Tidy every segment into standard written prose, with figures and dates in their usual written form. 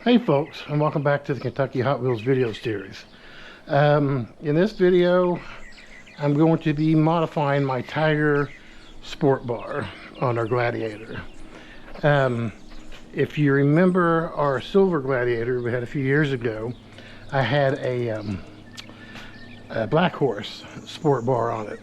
Hey folks, and welcome back to the Kentucky Hot Wheels video series. In this video, I'm going to be modifying my Tyger sport bar on our Gladiator. If you remember our silver Gladiator we had a few years ago, I had a Black Horse sport bar on it.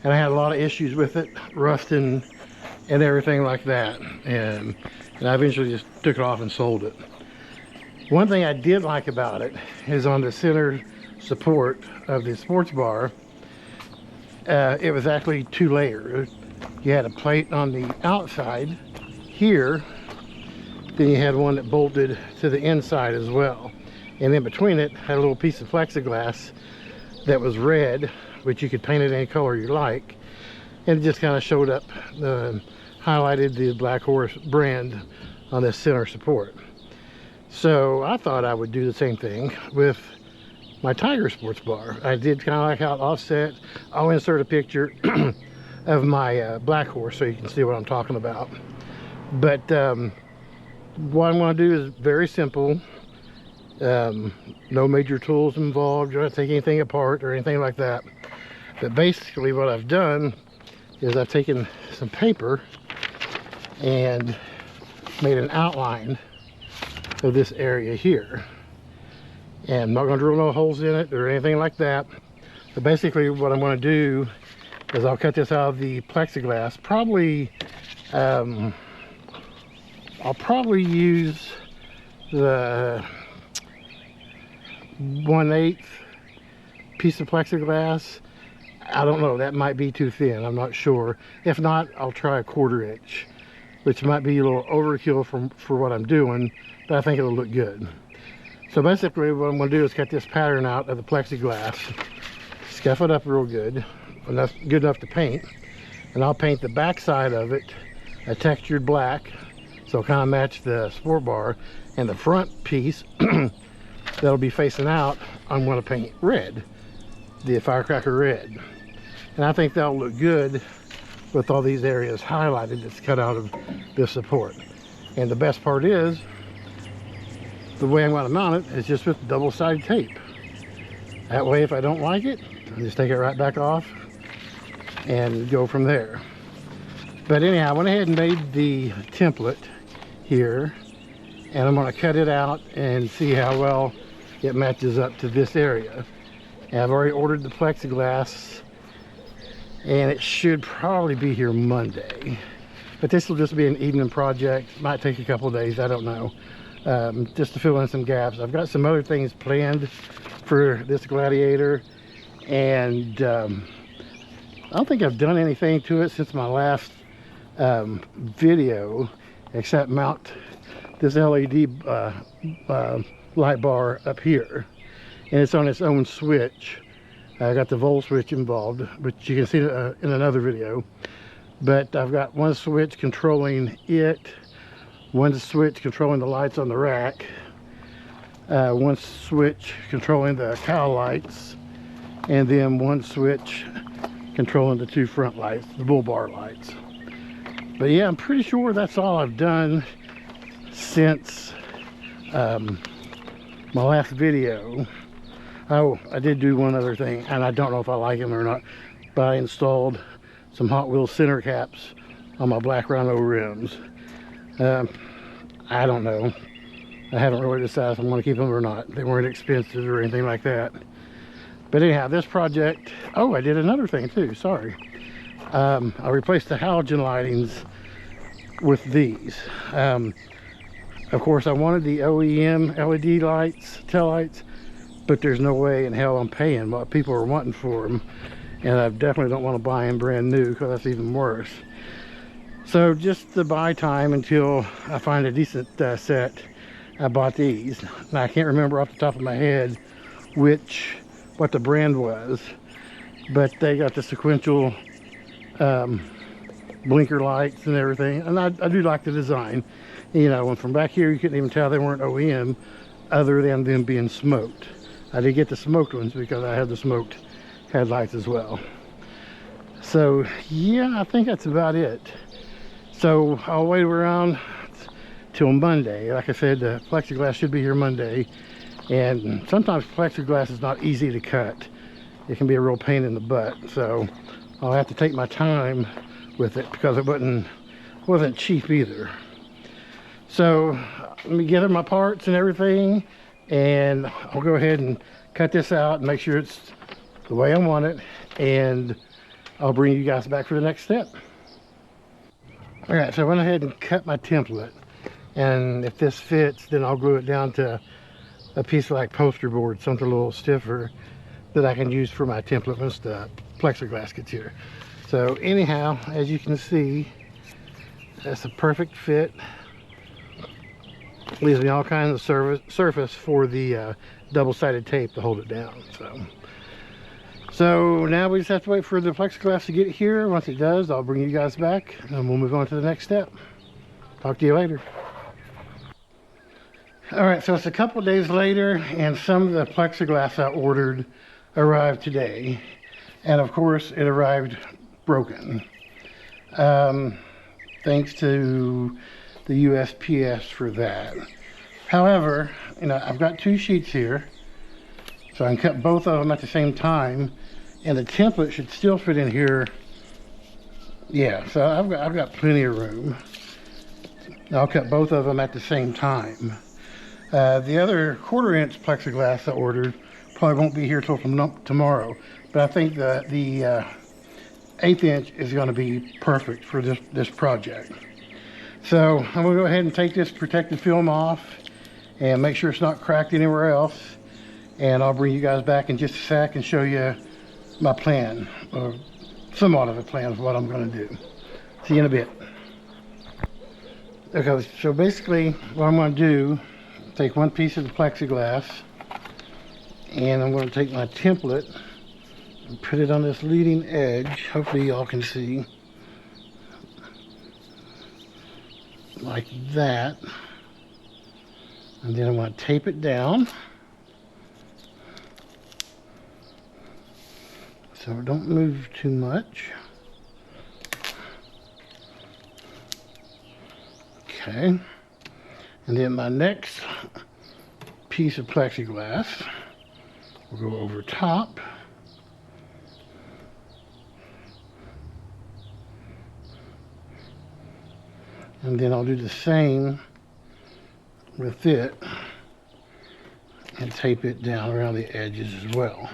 And I had a lot of issues with it, rusting and everything like that. And I eventually just took it off and sold it. One thing I did like about it is on the center support of the sports bar, it was actually two layers. You had a plate on the outside here, then you had one that bolted to the inside as well. And in between it had a little piece of plexiglass that was red, which you could paint it any color you like. And it just kind of showed up, highlighted the Black Horse brand on this center support. So I thought I would do the same thing with my Tyger sports bar. I did kind of like how it offset. I'll insert a picture of my Black Horse so you can see what I'm talking about. But what I'm going to do is very simple. No major tools involved. You don't have to take anything apart or anything like that. But basically what I've done is I've taken some paper and made an outline of this area here, and I'm not going to drill no holes in it or anything like that. But basically what I'm going to do is I'll cut this out of the plexiglass. I'll probably use the 1/8 piece of plexiglass. I don't know, that might be too thin, I'm not sure. If not, I'll try a 1/4 inch, which might be a little overkill for what I'm doing, but I think it'll look good. So basically what I'm going to do is cut this pattern out of the plexiglass, scuff it up real good enough to paint, and I'll paint the back side of it a textured black, so it'll kind of match the sport bar, and the front piece that'll be facing out, I'm going to paint red, the firecracker red. And I think that'll look good with all these areas highlighted that's cut out of this support. And the best part is, the way I'm going to mount it is just with double-sided tape. That way, if I don't like it, I'll just take it right back off and go from there. But anyhow, I went ahead and made the template here, and I'm going to cut it out and see how well it matches up to this area. And I've already ordered the plexiglass, and it should probably be here Monday. But this will just be an evening project. Might take a couple of days, I don't know. Just to fill in some gaps. I've got some other things planned for this Gladiator, and I don't think I've done anything to it since my last video, except mount this LED light bar up here, and it's on its own switch. I got the volt switch involved, which you can see in another video. But I've got one switch controlling it, one switch controlling the lights on the rack, one switch controlling the cowl lights, and then one switch controlling the two front lights, the bull bar lights. But yeah, I'm pretty sure that's all I've done since my last video. Oh, I did do one other thing, and I don't know if I like them or not, but I installed some Hot Wheels center caps on my Black Rhino rims. I don't know. I haven't really decided if I'm going to keep them or not. They weren't expensive or anything like that. But anyhow, this project... Oh, I did another thing too, sorry. I replaced the halogen lightings with these. Of course, I wanted the OEM LED lights, tail lights, but there's no way in hell I'm paying what people are wanting for them. And I definitely don't want to buy them brand new, because that's even worse. So just to buy time until I find a decent set, I bought these. Now I can't remember off the top of my head what the brand was, but they got the sequential blinker lights and everything, and I do like the design. You know, and from back here you couldn't even tell they weren't OEM, other than them being smoked. I did get the smoked ones because I had the smoked headlights as well. So yeah, I think that's about it. So I'll wait around till Monday. Like I said, the plexiglass should be here Monday, and sometimes plexiglass is not easy to cut. It can be a real pain in the butt, so I'll have to take my time with it because it wasn't cheap either. So let me gather my parts and everything, and I'll go ahead and cut this out and make sure it's the way I want it, and I'll bring you guys back for the next step. All right, so I went ahead and cut my template, and if this fits, then I'll glue it down to a piece of like poster board, something a little stiffer that I can use for my template once the plexiglass gets here. So anyhow, as you can see, that's a perfect fit. Leaves me all kinds of surface for the double-sided tape to hold it down. So now we just have to wait for the plexiglass to get here. Once it does, I'll bring you guys back and we'll move on to the next step. Talk to you later. All right, so it's a couple days later, and some of the plexiglass I ordered arrived today, and of course it arrived broken. Thanks to the USPS for that. However, you know, I've got 2 sheets here, so I can cut both of them at the same time, and the template should still fit in here. Yeah, so I've got plenty of room. I'll cut both of them at the same time. The other 1/4-inch plexiglass I ordered probably won't be here till tomorrow, but I think the 1/8 inch is going to be perfect for this project. So I'm going to go ahead and take this protective film off and make sure it's not cracked anywhere else, and I'll bring you guys back in just a sec and show you my plan, or somewhat of a plan of what I'm going to do. See you in a bit. Okay, so basically what I'm going to do, take one piece of the plexiglass, and I'm going to take my template and put it on this leading edge. Hopefully y'all can see. Like that. And then I'm going to tape it down so don't move too much. Okay. And then my next piece of plexiglass will go over top. And then I'll do the same with it and tape it down around the edges as well.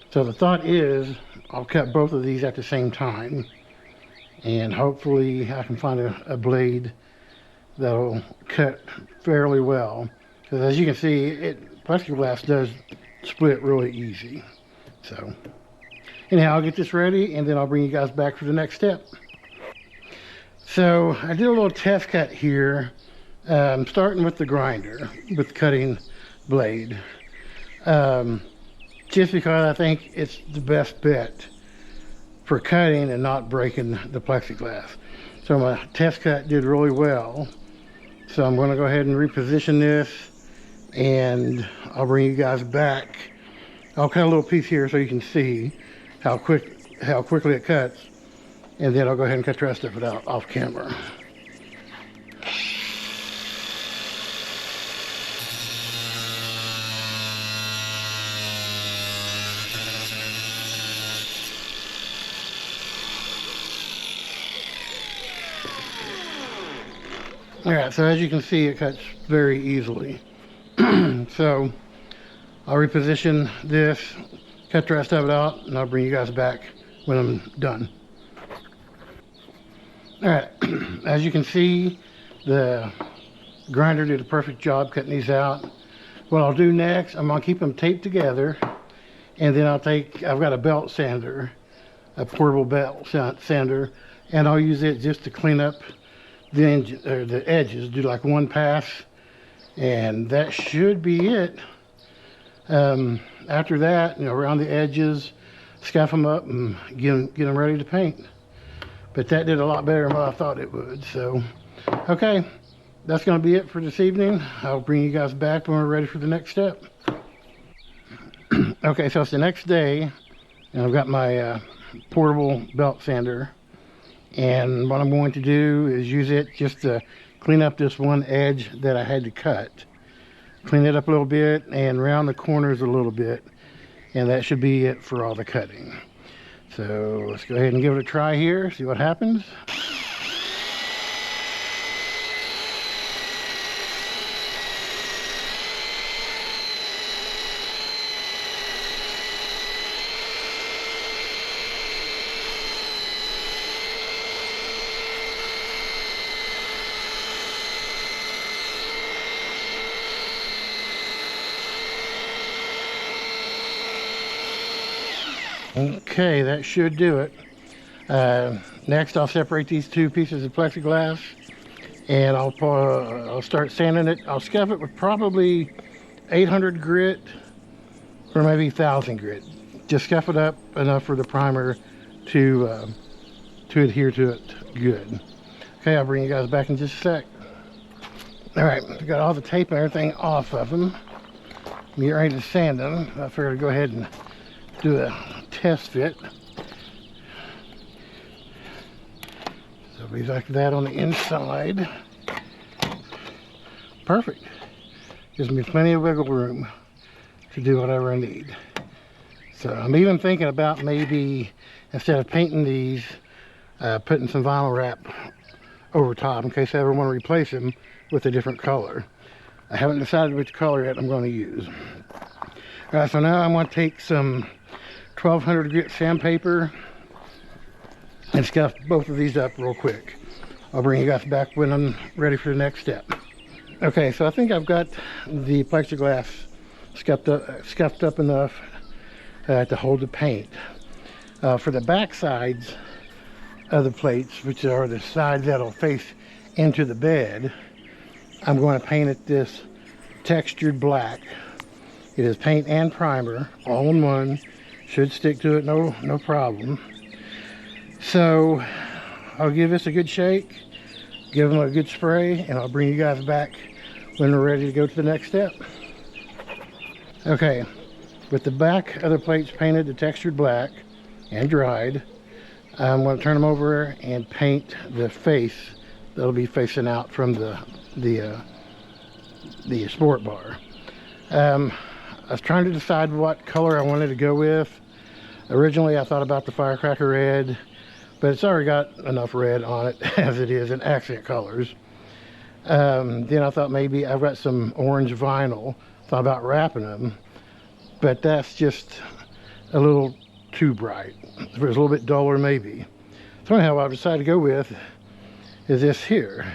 So the thought is I'll cut both of these at the same time, and hopefully I can find a blade that'll cut fairly well, because as you can see, plexiglass does split really easy. So anyhow, I'll get this ready and then I'll bring you guys back for the next step. So I did a little test cut here, starting with the grinder, with the cutting blade, just because I think it's the best bet for cutting and not breaking the plexiglass. So my test cut did really well. So I'm going to go ahead and reposition this, and I'll bring you guys back. I'll cut a little piece here so you can see how quickly it cuts, and then I'll go ahead and cut the rest of it out off camera. Alright, so as you can see, it cuts very easily. So I'll reposition this, cut the rest of it out, and I'll bring you guys back when I'm done. Alright, as you can see, the grinder did a perfect job cutting these out. What I'll do next, I'm going to keep them taped together, and then I've got a belt sander, a portable belt sander, and I'll use it just to clean up the edges, do like one pass, and that should be it. After that, you know, around the edges, scuff them up and get them ready to paint. But that did a lot better than what I thought it would. So okay, that's going to be it for this evening. I'll bring you guys back when we're ready for the next step. Okay, so it's the next day, and I've got my portable belt sander, And what I'm going to do is use it just to clean up this one edge that I had to cut. Clean it up a little bit and round the corners a little bit, and that should be it for all the cutting. So let's go ahead and give it a try here, see what happens. Okay, that should do it. Next, I'll separate these two pieces of plexiglass, and I'll start sanding it. I'll scuff it with probably 800 grit or maybe 1000 grit. Just scuff it up enough for the primer to adhere to it good. Okay, I'll bring you guys back in just a sec. All right, we got all the tape and everything off of them. I'm getting ready to sand them. I figured I'd go ahead and do a test fit. So we like that on the inside. Perfect. Gives me plenty of wiggle room to do whatever I need. So I'm even thinking about maybe, instead of painting these, putting some vinyl wrap over top in case I ever want to replace them with a different color. I haven't decided which color yet I'm going to use. All right, so now I'm going to take some 1200 grit sandpaper and scuff both of these up real quick. I'll bring you guys back when I'm ready for the next step. Okay, so I think I've got the plexiglass scuffed up enough to hold the paint. For the back sides of the plates, which are the sides that'll face into the bed, I'm going to paint it this textured black. It is paint and primer all in one. Should stick to it no problem. So I'll give this a good shake, give them a good spray, and I'll bring you guys back when we're ready to go to the next step. Okay, with the back of the plates painted the textured black and dried, I'm going to turn them over and paint the face that'll be facing out from the sport bar. I was trying to decide what color I wanted to go with. Originally I thought about the firecracker red, but it's already got enough red on it as it is in accent colors. Then I thought maybe I've got some orange vinyl. Thought about wrapping them, but that's just a little too bright. If it was a little bit duller maybe. So anyhow, what I've decided to go with is this here.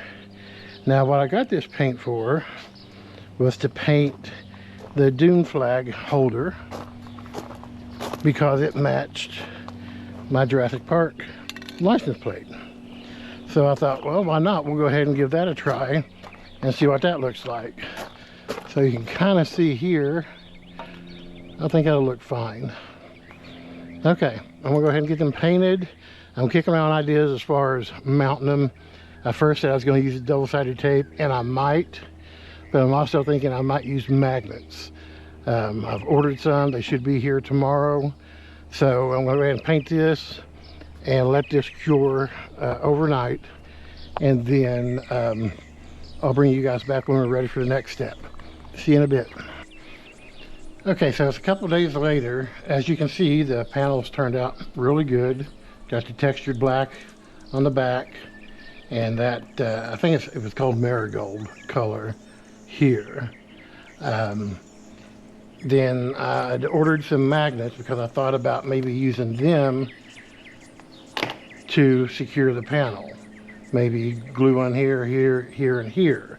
Now what I got this paint for was to paint the dune flag holder because it matched my Jurassic Park license plate. So I thought, well, why not? We'll go ahead and give that a try and see what that looks like. So you can kind of see here, I think that'll look fine. Okay, I'm gonna go ahead and get them painted. I'm kicking around ideas as far as mounting them. At first I was gonna use double-sided tape, and I might, but I'm also thinking I might use magnets. I've ordered some, they should be here tomorrow. So I'm gonna go ahead and paint this and let this cure overnight. And then I'll bring you guys back when we're ready for the next step. See you in a bit. Okay, so it's a couple days later. As you can see, the panels turned out really good. Got the textured black on the back, and that, I think it was called marigold color here. Then I'd ordered some magnets because I thought about maybe using them to secure the panel. Maybe glue on here, here, and here.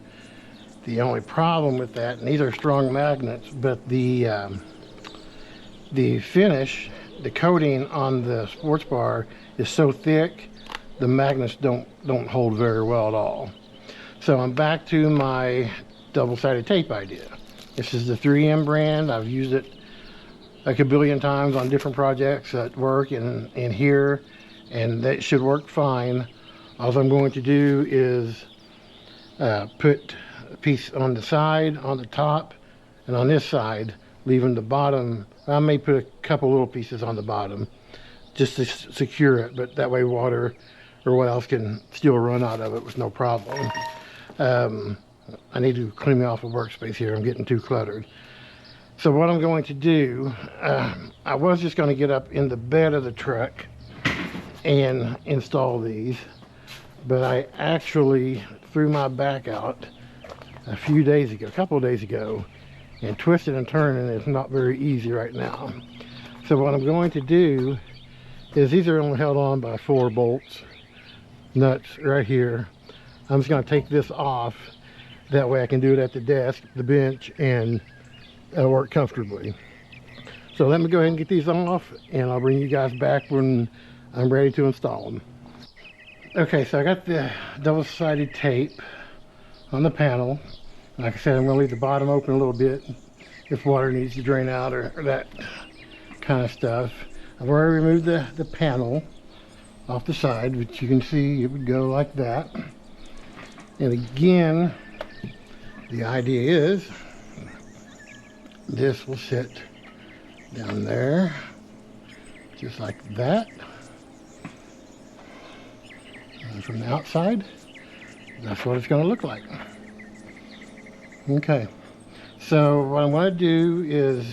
The only problem with that, and these are strong magnets, but the finish, the coating on the sports bar is so thick, the magnets don't hold very well at all. So I'm back to my double-sided tape idea. This is the 3M brand. I've used it like a billion times on different projects at work and here, and that should work fine. All I'm going to do is put a piece on the side, on the top, and on this side, leaving the bottom. I may put a couple little pieces on the bottom just to secure it, but that way water or what else can still run out of it with no problem. I need to clean me off a workspace here. I'm getting too cluttered. So what I'm going to do, I was just going to get up in the bed of the truck and install these, but I actually threw my back out a couple of days ago, and twisting and turning is not very easy right now. So what I'm going to do is, these are only held on by 4 bolts, nuts right here. I'm just going to take this off. That way I can do it at the desk, the bench, and work comfortably. So let me go ahead and get these off, and I'll bring you guys back when I'm ready to install them. Okay, so I got the double-sided tape on the panel. Like I said, I'm going to leave the bottom open a little bit if water needs to drain out or that kind of stuff. I've already removed the panel off the side, which you can see it would go like that. And again, the idea is this will sit down there just like that. And from the outside, that's what it's going to look like. Okay, so what I'm going to do is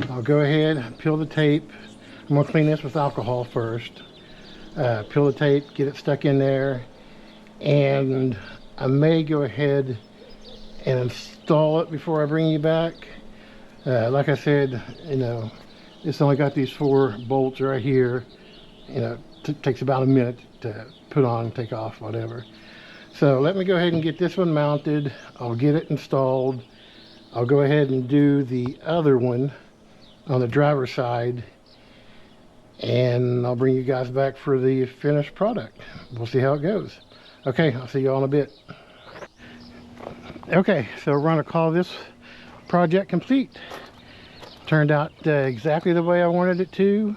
I'll go ahead and peel the tape. I'm going to clean this with alcohol first. Peel the tape, get it stuck in there, and I may go ahead and install it before I bring you back. Like I said, you know, it's only got these 4 bolts right here. You know, it takes about a minute to put on, take off, whatever. So let me go ahead and get this one mounted. I'll get it installed. I'll go ahead and do the other one on the driver's side, and I'll bring you guys back for the finished product. We'll see how it goes. Okay, I'll see you all in a bit. Okay, so we're going to call this project complete. Turned out exactly the way I wanted it to.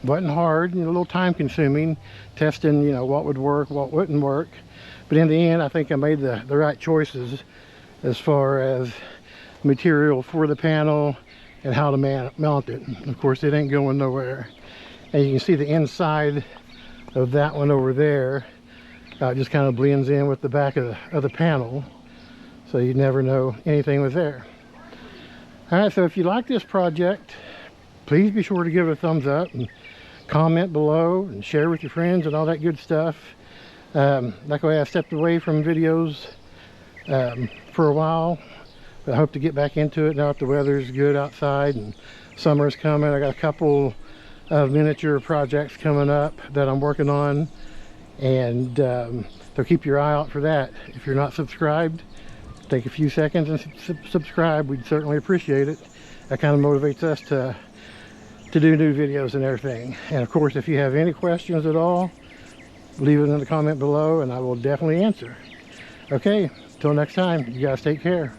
Wasn't hard, you know, a little time consuming, testing, you know, what would work, what wouldn't work. But in the end, I think I made the right choices as far as material for the panel and how to mount it. Of course, it ain't going nowhere. And you can see the inside of that one over there just kind of blends in with the back of the panel, so you never know anything was there. All right, so if you like this project, please be sure to give it a thumbs up and comment below and share with your friends and all that good stuff. That way I stepped away from videos for a while, but I hope to get back into it now that the weather's good outside and summer's coming. I got a couple of miniature projects coming up that I'm working on, and so keep your eye out for that. If you're not subscribed, take a few seconds and subscribe. We'd certainly appreciate it. That kind of motivates us to do new videos and everything. And of course, if you have any questions at all, leave it in the comment below and I will definitely answer. Okay, until next time, you guys take care.